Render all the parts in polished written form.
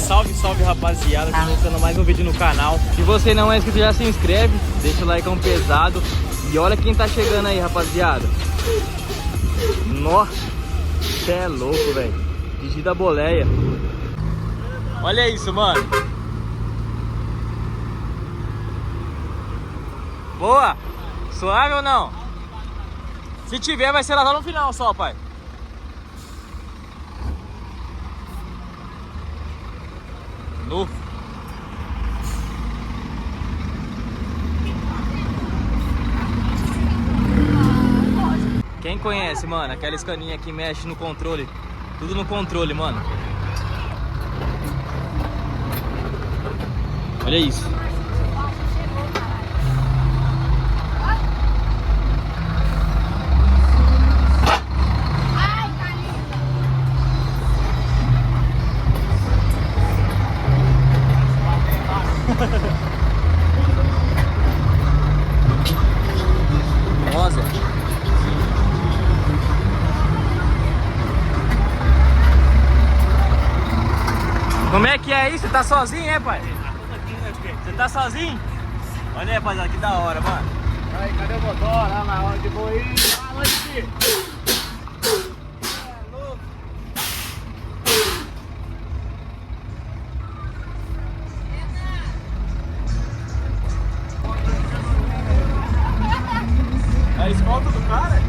Salve, salve, rapaziada, começando mais um vídeo no canal. Se você não é inscrito, já se inscreve, deixa o like pesado. E olha quem tá chegando aí, rapaziada. Nossa, cê é louco, velho. Digi da boleia. Olha isso, mano. Boa. Suave ou não? Se tiver, vai ser lá no final só, pai. No. Quem conhece, mano, aquela escaninha que mexe no controle. Tudo no controle, mano. Olha isso. Rosa. Como é que é isso? Você tá sozinho, é, pai? Você tá sozinho? Olha aí, rapaziada, que da hora, mano. Aí, cadê o motor? Olha lá, hora de boa aí. A escolta do cara?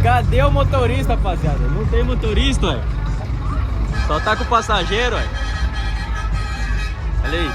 Cadê o motorista, rapaziada? Não tem motorista, ué. Só tá com o passageiro, ué. Olha aí.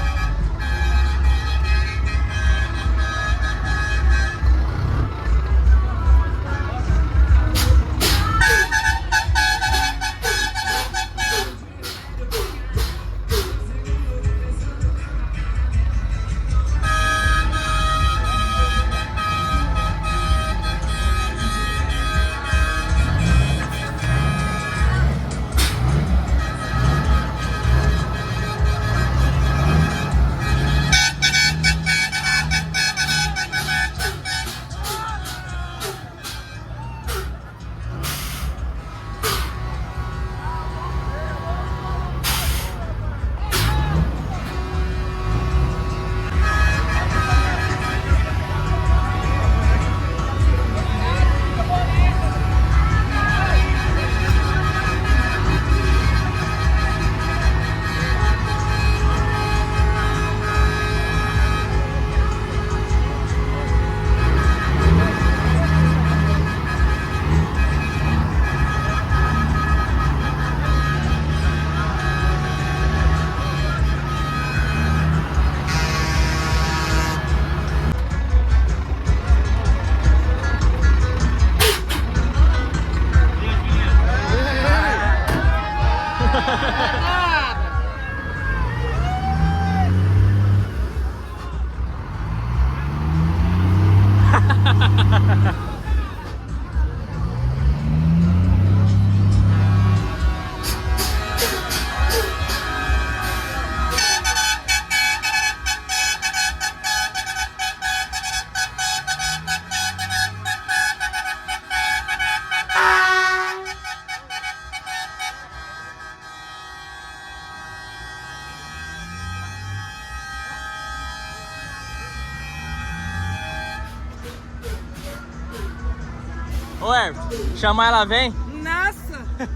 Ô, Everton, chamar ela vem? Nossa!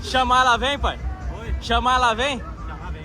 Chamar ela vem, pai? Oi? Chamar ela vem? Chamar vem.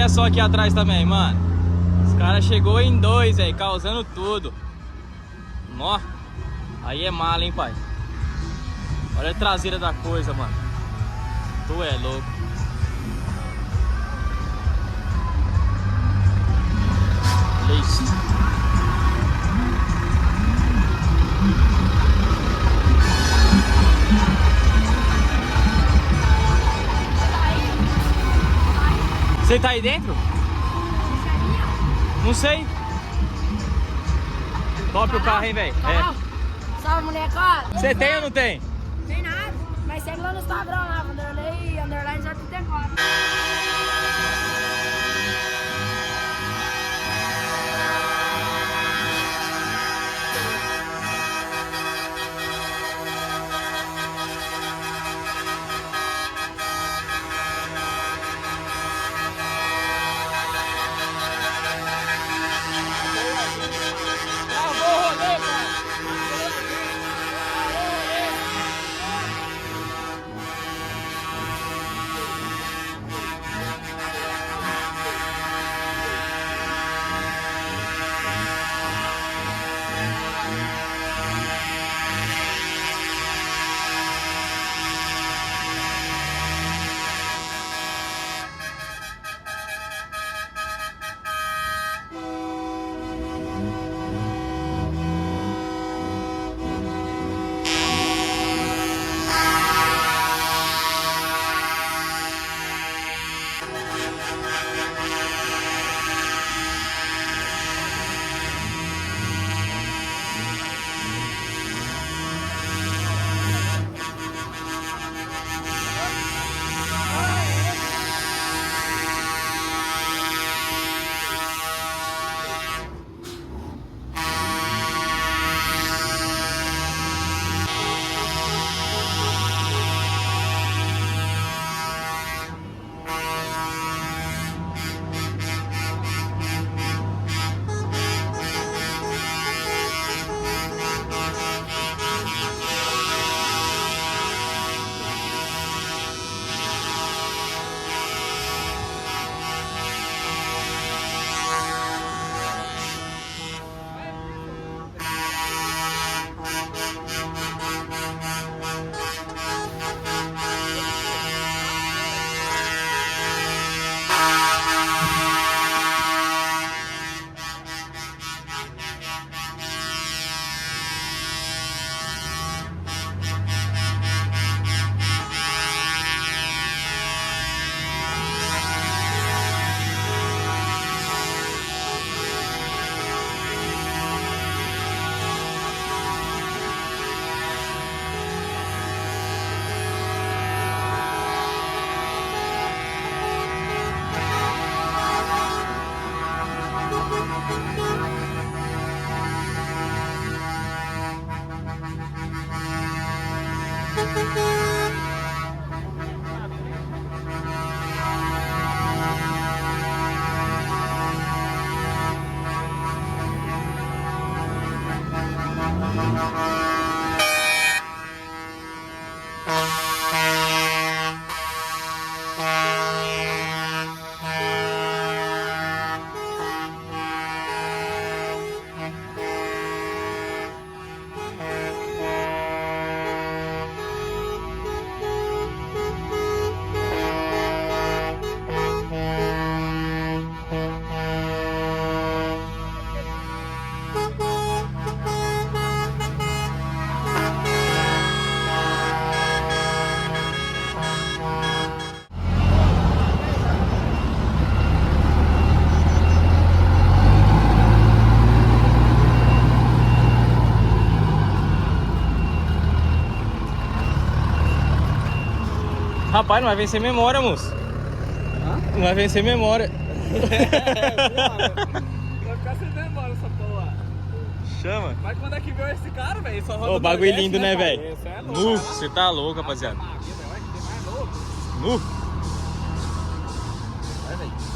Olha só aqui atrás também, mano. Os caras chegou em 2, velho, causando tudo. Nó. Aí é mala, hein, pai. Olha a traseira da coisa, mano. Tu é louco. Olha isso. Você tá aí dentro? Não sei. Top o carro, hein, velho? É. Salve, molecada. Você tem ou não tem? Tem nada. Mas segue lá no Instagram, lá, Vanderlei, underline 034. Rapaz, não vai vencer memória, moço. Hã? Não vai vencer memória. Vai ficar sem memória essa porra. Chama. Mas quando é que veio esse cara, velho? Só roda Ô, no bagulho Nordeste, lindo, né, pai? velho? Esse é louco, Nu, né? você tá louco, rapaziada. Maria, velho, vai que tem mais louco. Nu. Vai, velho.